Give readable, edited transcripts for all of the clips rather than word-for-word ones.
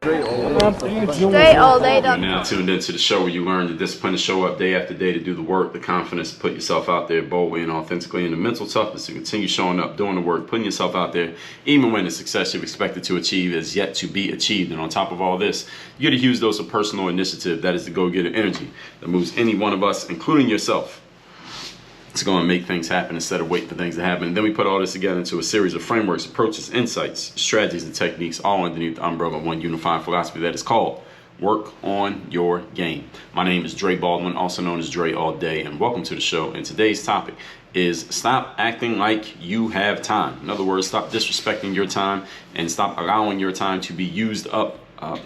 Straight all day. You're now tuned into the show where you learn the discipline to show up day after day, to do the work, the confidence to put yourself out there boldly and authentically, and the mental toughness to continue showing up, doing the work, putting yourself out there, even when the success you've expected to achieve is yet to be achieved. And on top of all this, you get a huge dose of personal initiative. That is the go-getter energy that moves any one of us, including yourself, to go and make things happen instead of waiting for things to happen. And then we put all this together into a series of frameworks, approaches, insights, strategies, and techniques, all underneath the umbrella of one unifying philosophy that is called Work on Your Game. My name is Dre Baldwin, also known as Dre All Day, and welcome to the show. And today's topic is stop acting like you have time. In other words, stop disrespecting your time and stop allowing your time to be used up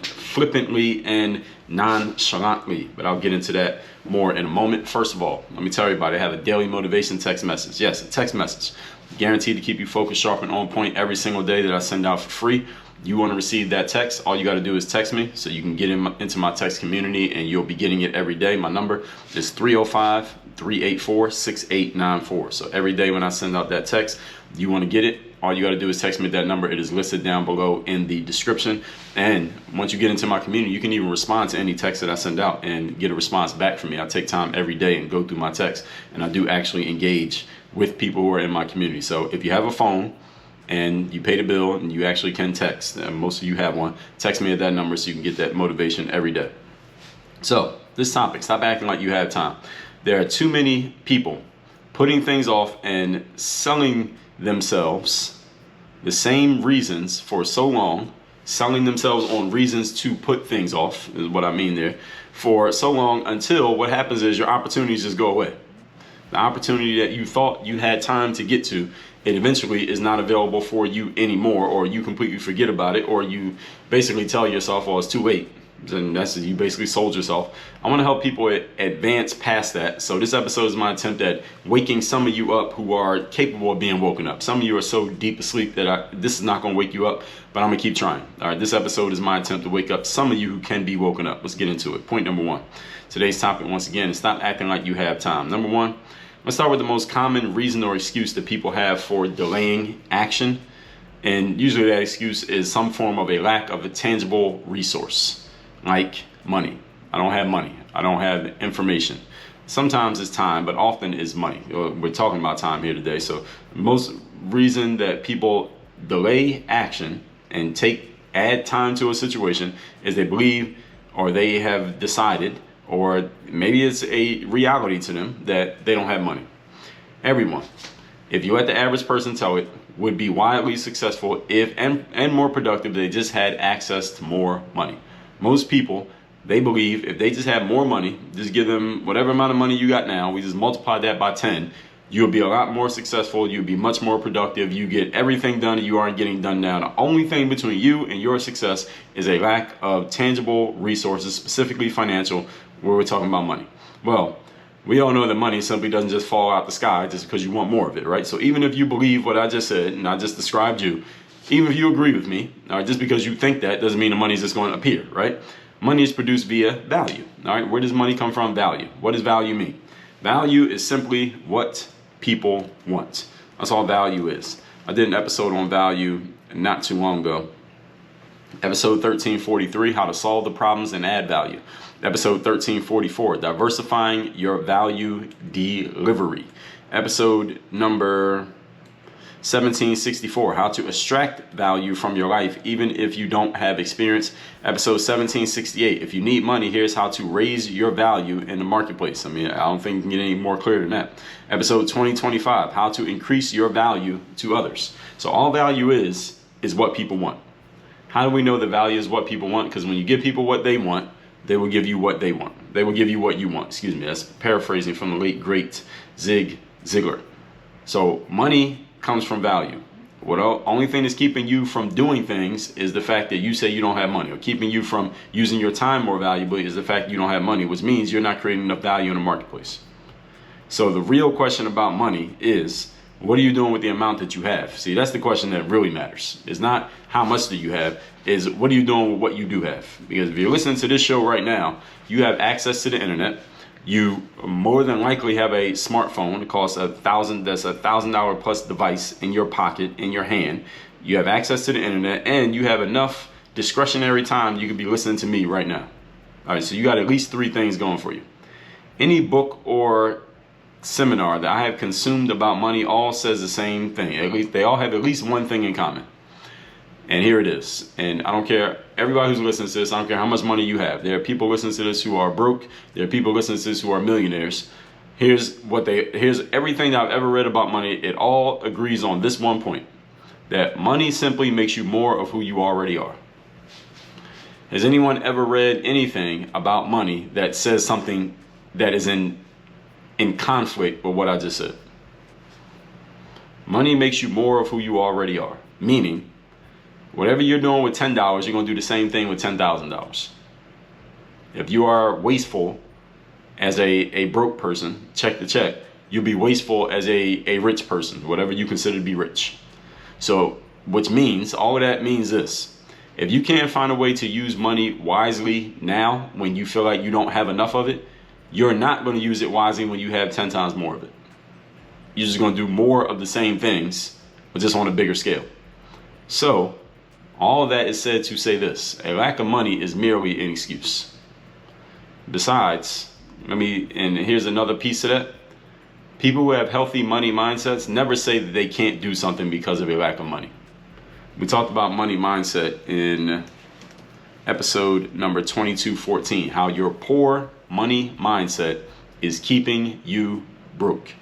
flippantly and nonchalantly. But I'll get into that more in a moment. First of all, let me tell everybody I have a daily motivation text message. Yes, a text message guaranteed to keep you focused, sharp, and on point every single day that I send out for free. You want to receive that text, all you got to do is text me so you can get into my text community, and you'll be getting it every day. My number is 305-384-6894. So every day when I send out that text, you want to get it, all you got to do is text me that number. It is listed down below in the description. And once you get into my community, you can even respond to any text that I send out and get a response back from me. I take time every day and go through my text, and I do actually engage with people who are in my community. So if you have a phone and you pay the bill and you actually can text, and most of you have one, text me at that number so you can get that motivation every day. So this topic, stop acting like you have time. There are too many people putting things off and selling themselves the same reasons for so long, selling themselves on reasons to put things off is what I mean there, for so long until what happens is your opportunities just go away. The opportunity that you thought you had time to get to, it eventually is not available for you anymore, or you completely forget about it, or you basically tell yourself, well, it's too late. And that's, you basically sold yourself. I want to help people advance past that. So this episode is my attempt at waking some of you up who are capable of being woken up. Some of you are so deep asleep that this is not going to wake you up, but I'm going to keep trying. All right, this episode is my attempt to wake up some of you who can be woken up. Let's get into it. Point number one. Today's topic, once again, is stop acting like you have time. Number one, let's start with the most common reason or excuse that people have for delaying action. And usually that excuse is some form of a lack of a tangible resource. Like money. I don't have money. I don't have information. Sometimes it's time, but often it's money. We're talking about time here today. So most reason that people delay action and add time to a situation is they believe, or they have decided, or maybe it's a reality to them that they don't have money. Everyone, if you let the average person tell it, would be wildly successful if and more productive if they just had access to more money. Most people, they believe if they just have more money, just give them whatever amount of money you got now, we just multiply that by 10, you'll be a lot more successful, you'll be much more productive, you get everything done that you aren't getting done now. The only thing between you and your success is a lack of tangible resources, specifically financial, where we're talking about money. Well, we all know that money simply doesn't just fall out the sky just because you want more of it, right? So even if you believe what I just said, and I just described you, even if you agree with me, all right, just because you think that doesn't mean the money is just going to appear, right? Money is produced via value, all right? Where does money come from? Value. What does value mean? Value is simply what people want. That's all value is. I did an episode on value not too long ago. Episode 1343, how to solve the problems and add value. Episode 1344, diversifying your value delivery. Episode number 1764, how to extract value from your life even if you don't have experience. Episode 1768, if you need money, here's how to raise your value in the marketplace. I mean, I don't think you can get any more clear than that. Episode 2025, how to increase your value to others. So all value is what people want. How do we know that value is what people want? Because when you give people what they want, they will give you what they want. They will give you what you want. Excuse me, that's paraphrasing from the late great Zig Ziglar. So money comes from value. What only thing that's keeping you from doing things is the fact that you say you don't have money, or keeping you from using your time more valuably is the fact that you don't have money, which means you're not creating enough value in the marketplace. So the real question about money is, what are you doing with the amount that you have? See, that's the question that really matters. It's not how much do you have, is what are you doing with what you do have? Because if you're listening to this show right now, you have access to the internet. You more than likely have a smartphone. It costs $1,000. That's $1,000 plus device in your pocket, in your hand. You have access to the internet, and you have enough discretionary time, you could be listening to me right now. All right, so you got at least 3 things going for you. Any book or seminar that I have consumed about money all says the same thing. At least they all have at least one thing in common. And here it is. And I don't care, everybody who's listening to this, I don't care how much money you have. There are people listening to this who are broke. There are people listening to this who are millionaires. Here's everything that I've ever read about money. It all agrees on this one point, that money simply makes you more of who you already are. Has anyone ever read anything about money that says something that is in conflict with what I just said? Money makes you more of who you already are. Meaning, whatever you're doing with $10, you're going to do the same thing with $10,000. If you are wasteful as a broke person, check the check, you'll be wasteful as a rich person, whatever you consider to be rich. So, which means, all of that means this: if you can't find a way to use money wisely now when you feel like you don't have enough of it, you're not going to use it wisely when you have 10 times more of it. You're just going to do more of the same things, but just on a bigger scale. So, all of that is said to say this: a lack of money is merely an excuse. Besides, and here's another piece of that. People who have healthy money mindsets never say that they can't do something because of a lack of money. We talked about money mindset in episode number 2214, how your poor money mindset is keeping you broke.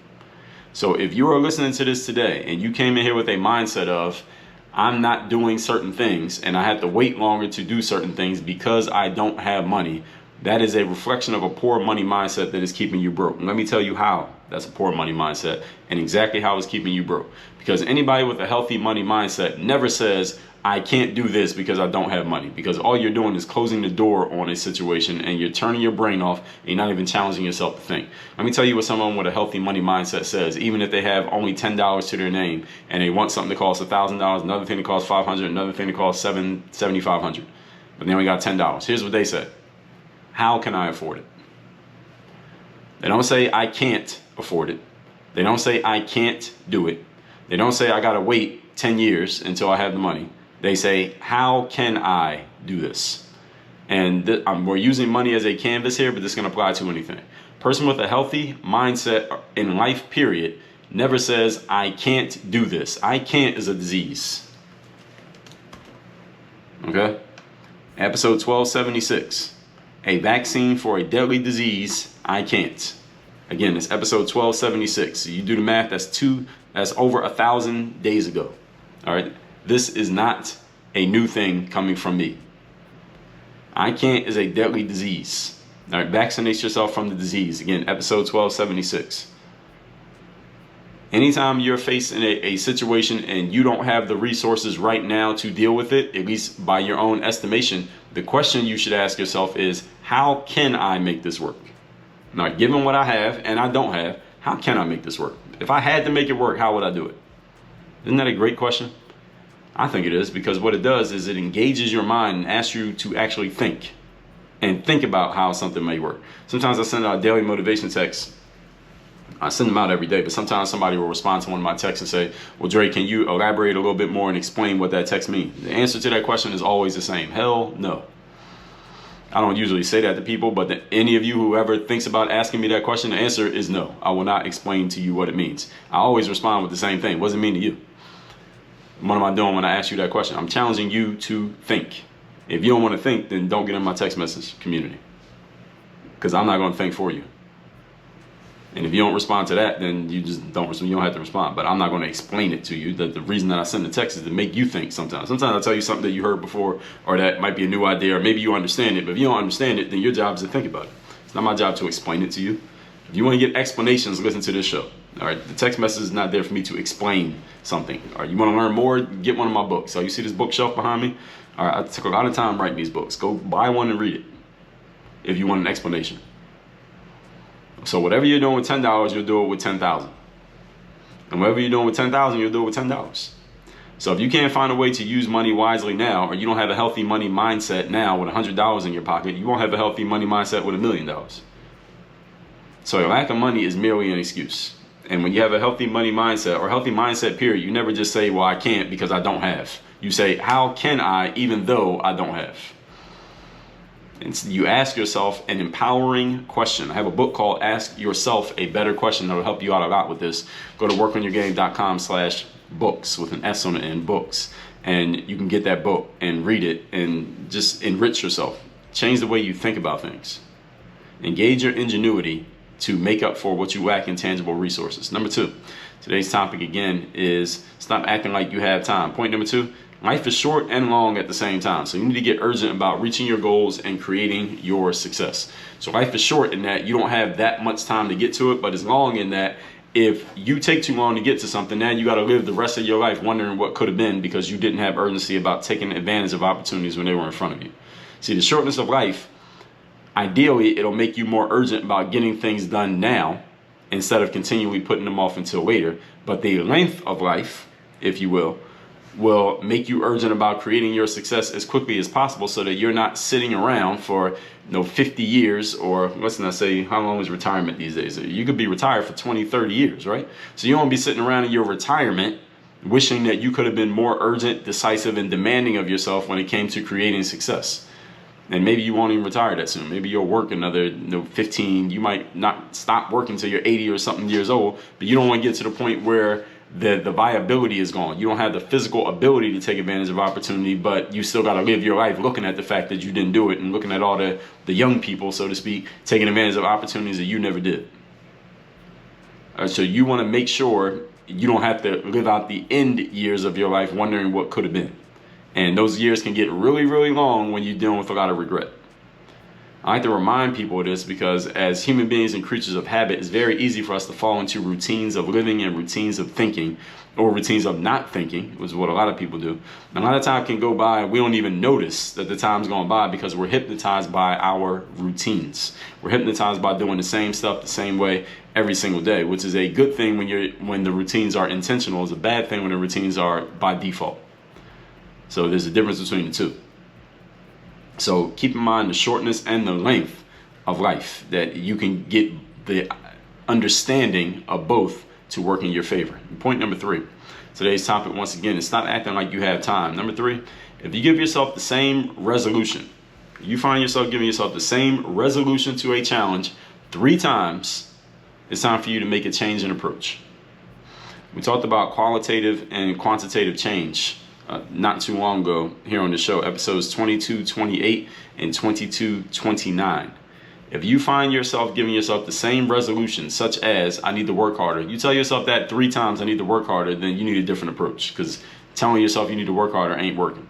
So if you are listening to this today and you came in here with a mindset of, I'm not doing certain things and I have to wait longer to do certain things because I don't have money, that is a reflection of a poor money mindset that is keeping you broke. And let me tell you how that's a poor money mindset and exactly how it's keeping you broke. Because anybody with a healthy money mindset never says, I can't do this because I don't have money. Because all you're doing is closing the door on a situation and you're turning your brain off and you're not even challenging yourself to think. Let me tell you what someone with a healthy money mindset says. Even if they have only $10 to their name and they want something that costs $1,000, another thing that costs $500, another thing that costs $7,500, but they only got $10. Here's what they say: how can I afford it? They don't say I can't afford it. They don't say I can't do it. They don't say I gotta wait 10 years until I have the money. They say, how can I do this? And we're using money as a canvas here, but this can apply to anything. Person with a healthy mindset in life, period, never says I can't do this. I can't is a disease. Okay? Episode 1276. A vaccine for a deadly disease, I can't. Again, it's episode 1276. So you do the math, that's over 1,000 days ago. All right. This is not a new thing coming from me. I can't is a deadly disease. All right. Vaccinate yourself from the disease. Again, episode 1276. Anytime you're facing a situation and you don't have the resources right now to deal with it, at least by your own estimation, the question you should ask yourself is, how can I make this work? Now, given what I have and I don't have, how can I make this work? If I had to make it work, how would I do it? Isn't that a great question? I think it is, because what it does is it engages your mind and asks you to actually think and think about how something may work. Sometimes I send out daily motivation texts. I send them out every day, but sometimes somebody will respond to one of my texts and say, well, Dre, can you elaborate a little bit more and explain what that text means? The answer to that question is always the same. Hell no. I don't usually say that to people, but any of you who ever thinks about asking me that question, the answer is no. I will not explain to you what it means. I always respond with the same thing. What does it mean to you? What am I doing when I ask you that question? I'm challenging you to think. If you don't want to think, then don't get in my text message community, because I'm not going to think for you. And if you don't respond to that, then you just don't respond. You don't have to respond. But I'm not going to explain it to you. The reason that I send the text is to make you think sometimes. Sometimes I'll tell you something that you heard before, or that might be a new idea, or maybe you understand it. But if you don't understand it, then your job is to think about it. It's not my job to explain it to you. If you want to get explanations, listen to this show. All right, the text message is not there for me to explain something. All right, you want to learn more? Get one of my books. So you see this bookshelf behind me? All right, I took a lot of time writing these books. Go buy one and read it if you want an explanation. So whatever you're doing with $10, you'll do it with 10,000. And whatever you're doing with 10,000, you'll do it with $10. So if you can't find a way to use money wisely now, or you don't have a healthy money mindset now with $100 in your pocket, you won't have a healthy money mindset with $1 million. So a lack of money is merely an excuse. And when you have a healthy money mindset, or healthy mindset period, you never just say, well, I can't because I don't have. You say, how can I, even though I don't have? And so you ask yourself an empowering question. I have a book called Ask Yourself a Better Question that will help you out a lot with this. Go to workonyourgame.com/books with an S on the end, books. And you can get that book and read it and just enrich yourself. Change the way you think about things. Engage your ingenuity to make up for what you lack in tangible resources. Number 2, today's topic again is stop acting like you have time. Point number 2, life is short and long at the same time. So you need to get urgent about reaching your goals and creating your success. So life is short in that you don't have that much time to get to it, but it's long in that if you take too long to get to something, now you got to live the rest of your life wondering what could have been because you didn't have urgency about taking advantage of opportunities when they were in front of you. See, the shortness of life, ideally, it'll make you more urgent about getting things done now instead of continually putting them off until later. But the length of life, if you will make you urgent about creating your success as quickly as possible so that you're not sitting around for 50 years, or let's not say how long is retirement these days. You could be retired for 20, 30 years, right? So you don't be sitting around in your retirement wishing that you could have been more urgent, decisive, and demanding of yourself when it came to creating success. And maybe you won't even retire that soon. Maybe you'll work another 15. You might not stop working until you're 80 or something years old, but you don't want to get to the point where the viability is gone. You don't have the physical ability to take advantage of opportunity, but you still got to live your life looking at the fact that you didn't do it and looking at all the young people, so to speak, taking advantage of opportunities that you never did. So you want to make sure you don't have to live out the end years of your life wondering what could have been. And those years can get really, really long when you're dealing with a lot of regret. I like to remind people of this because as human beings and creatures of habit, it's very easy for us to fall into routines of living and routines of thinking, or routines of not thinking, which is what a lot of people do. And a lot of time can go by and we don't even notice that the time's gone by because we're hypnotized by our routines. We're hypnotized by doing the same stuff the same way every single day, which is a good thing when the routines are intentional. It's a bad thing when the routines are by default. So there's a difference between the two. So keep in mind the shortness and the length of life, that you can get the understanding of both to work in your favor. And point number 3, today's topic once again is stop acting like you have time. Number 3, if you give yourself the same resolution, you find yourself giving yourself the same resolution to a challenge 3 times, it's time for you to make a change in approach. We talked about qualitative and quantitative change not too long ago here on the show, episodes 22, 28, and 22, 29. If you find yourself giving yourself the same resolution, such as I need to work harder, you tell yourself that 3 times, I need to work harder, then you need a different approach, because telling yourself you need to work harder ain't working.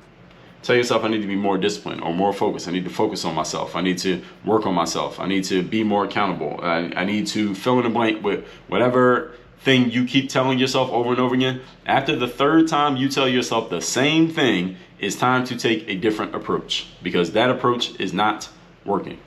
Tell yourself I need to be more disciplined or more focused. I need to focus on myself. I need to work on myself. I need to be more accountable. I need to fill in the blank with whatever thing you keep telling yourself over and over again. After the 3rd time you tell yourself the same thing, it's time to take a different approach, because that approach is not working.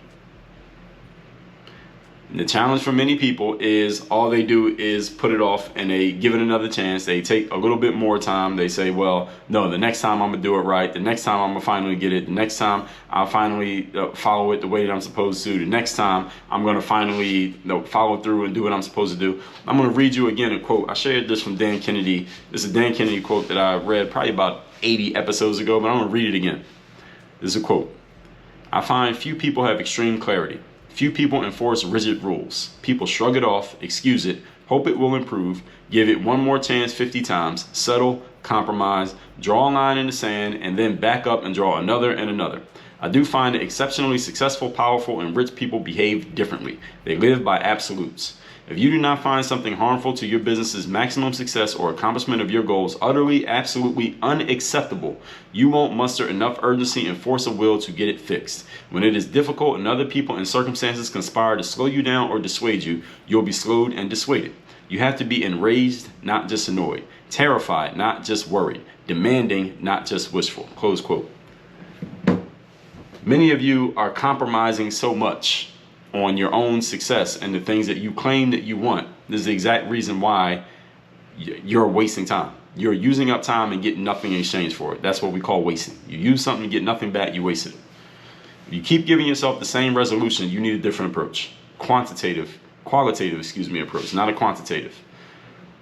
And the challenge for many people is all they do is put it off and they give it another chance. They take a little bit more time. They say, well, no, the next time I'm gonna do it right. The next time I'm gonna finally get it. The next time I'll finally follow it the way that I'm supposed to. The next time I'm gonna finally follow through and do what I'm supposed to do. I'm gonna read you again a quote. I shared this from Dan Kennedy. This is a Dan Kennedy quote that I read probably about 80 episodes ago, but I'm gonna read it again. This is a quote. I find few people have extreme clarity. Few people enforce rigid rules. People shrug it off, excuse it, hope it will improve, give it one more chance 50 times, settle, compromise, draw a line in the sand, and then back up and draw another and another. I do find that exceptionally successful, powerful, and rich people behave differently. They live by absolutes. If you do not find something harmful to your business's maximum success or accomplishment of your goals utterly, absolutely unacceptable, you won't muster enough urgency and force of will to get it fixed. When it is difficult and other people and circumstances conspire to slow you down or dissuade you, you'll be slowed and dissuaded. You have to be enraged, not just annoyed, terrified, not just worried, demanding, not just wishful. Close quote. Many of you are compromising so much on your own success and the things that you claim that you want. This is the exact reason why you're wasting time. You're using up time and getting nothing in exchange for it. That's what we call wasting. You use something, you get nothing back, you wasted it. If you keep giving yourself the same resolution, you need a different approach. Qualitative approach, not a quantitative.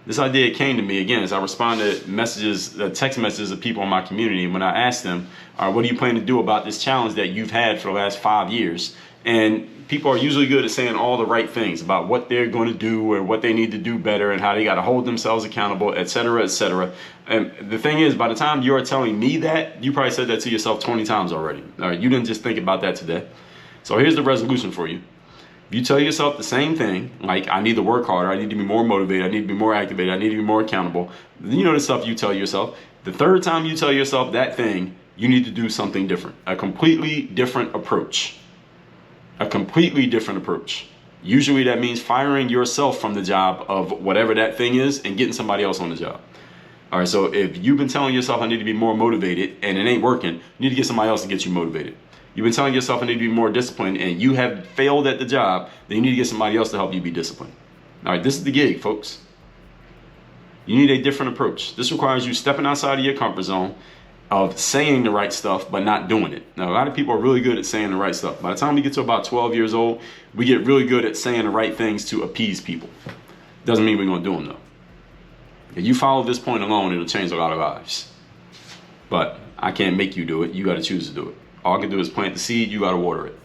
This idea came to me again as I responded to messages, text messages of people in my community when I asked them, all right, what do you plan to do about this challenge that you've had for the last 5 years? And people are usually good at saying all the right things about what they're going to do or what they need to do better and how they got to hold themselves accountable, etc., etc. And the thing is, by the time you're telling me that, you probably said that to yourself 20 times already. All right, you didn't just think about that today. So here's the resolution for you. If you tell yourself the same thing, like I need to work harder, I need to be more motivated, I need to be more activated, I need to be more accountable, you know the stuff you tell yourself. The third time you tell yourself that thing, you need to do something different, a completely different approach. A completely different approach. Usually that means firing yourself from the job of whatever that thing is and getting somebody else on the job. All right, so if you've been telling yourself I need to be more motivated and it ain't working, you need to get somebody else to get you motivated. You've been telling yourself I need to be more disciplined and you have failed at the job, then you need to get somebody else to help you be disciplined. All right, this is the gig, folks. You need a different approach. This requires you stepping outside of your comfort zone of saying the right stuff but not doing it. Now, a lot of people are really good at saying the right stuff. By the time we get to about 12 years old, we get really good at saying the right things to appease people. Doesn't mean we're going to do them, though. If you follow this point alone, it'll change a lot of lives. But I can't make you do it. You got to choose to do it. All I can do is plant the seed. You got to water it.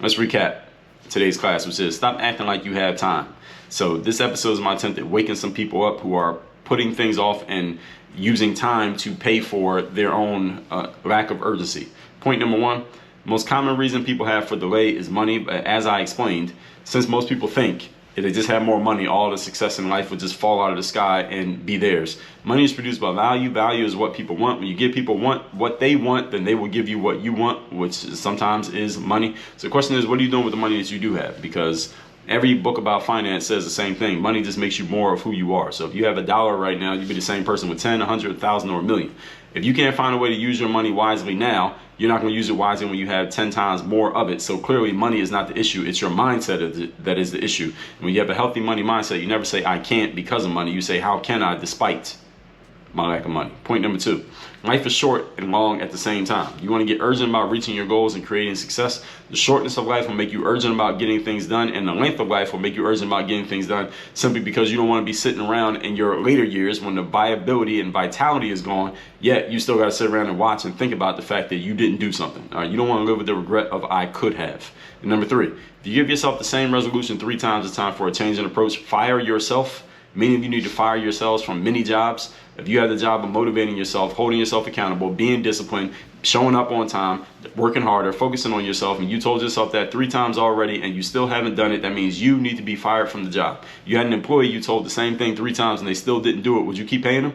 Let's recap today's class, which is stop acting like you have time. So this episode is my attempt at waking some people up who are putting things off and using time to pay for their own lack of urgency. Point number one, most common reason people have for delay is money. But as I explained, since most people think if they just have more money, all the success in life would just fall out of the sky and be theirs. Money is produced by value. Value is what people want. When you give people what they want, then they will give you what you want, which sometimes is money. So the question is, what are you doing with the money that you do have? Because every book about finance says the same thing. Money just makes you more of who you are. So if you have $1 right now, you'd be the same person with 10, 100, 1,000, or a million. If you can't find a way to use your money wisely now, you're not going to use it wisely when you have 10 times more of it. So clearly money is not the issue. It's your mindset that is the issue. And when you have a healthy money mindset, you never say, I can't because of money. You say, how can I despite my lack of money? Point number two, life is short and long at the same time. You want to get urgent about reaching your goals and creating success. The shortness of life will make you urgent about getting things done, and the length of life will make you urgent about getting things done simply because you don't want to be sitting around in your later years when the viability and vitality is gone, yet you still got to sit around and watch and think about the fact that you didn't do something. All right, you don't want to live with the regret of I could have. And number three, if you give yourself the same resolution 3 times, it's time for a change in approach. Fire yourself. Many of you need to fire yourselves from many jobs. If you have the job of motivating yourself, holding yourself accountable, being disciplined, showing up on time, working harder, focusing on yourself, and you told yourself that 3 times already and you still haven't done it, that means you need to be fired from the job. You had an employee you told the same thing 3 times and they still didn't do it. Would you keep paying them?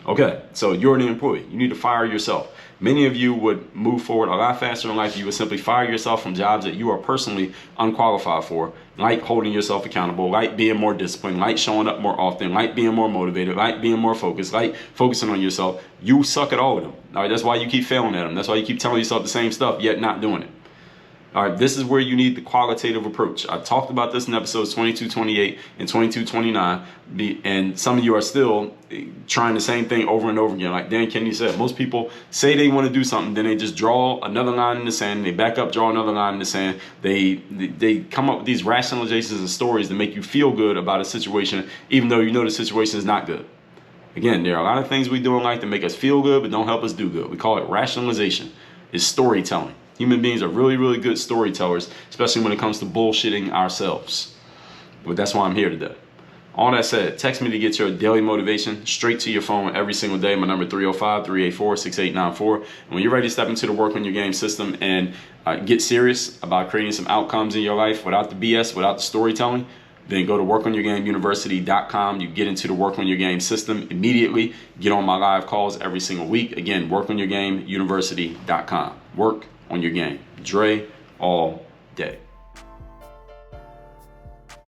Okay, so you're the employee. You need to fire yourself. Many of you would move forward a lot faster in life if you would simply fire yourself from jobs that you are personally unqualified for, like holding yourself accountable, like being more disciplined, like showing up more often, like being more motivated, like being more focused, like focusing on yourself. You suck at all of them. All right, that's why you keep failing at them. That's why you keep telling yourself the same stuff, yet not doing it. All right, this is where you need the qualitative approach. I talked about this in episodes 2228 and 2229, and some of you are still trying the same thing over and over again. Like Dan Kennedy said, most people say they want to do something, then they just draw another line in the sand, they back up, draw another line in the sand. They come up with these rationalizations and stories to make you feel good about a situation, even though you know the situation is not good. Again, there are a lot of things we do in life that make us feel good but don't help us do good. We call it rationalization. It's storytelling. Human beings are really, really good storytellers, especially when it comes to bullshitting ourselves. But that's why I'm here today. All that said, text me to get your daily motivation straight to your phone every single day. My number 305-384-6894. And when you're ready to step into the work on your game system and get serious about creating some outcomes in your life without the BS, without the storytelling, then go to workonyourgameuniversity.com. You get into the Work on Your Game system immediately. Get on my live calls every single week. Again, workonyourgameuniversity.com. Work on your game. Dre all day.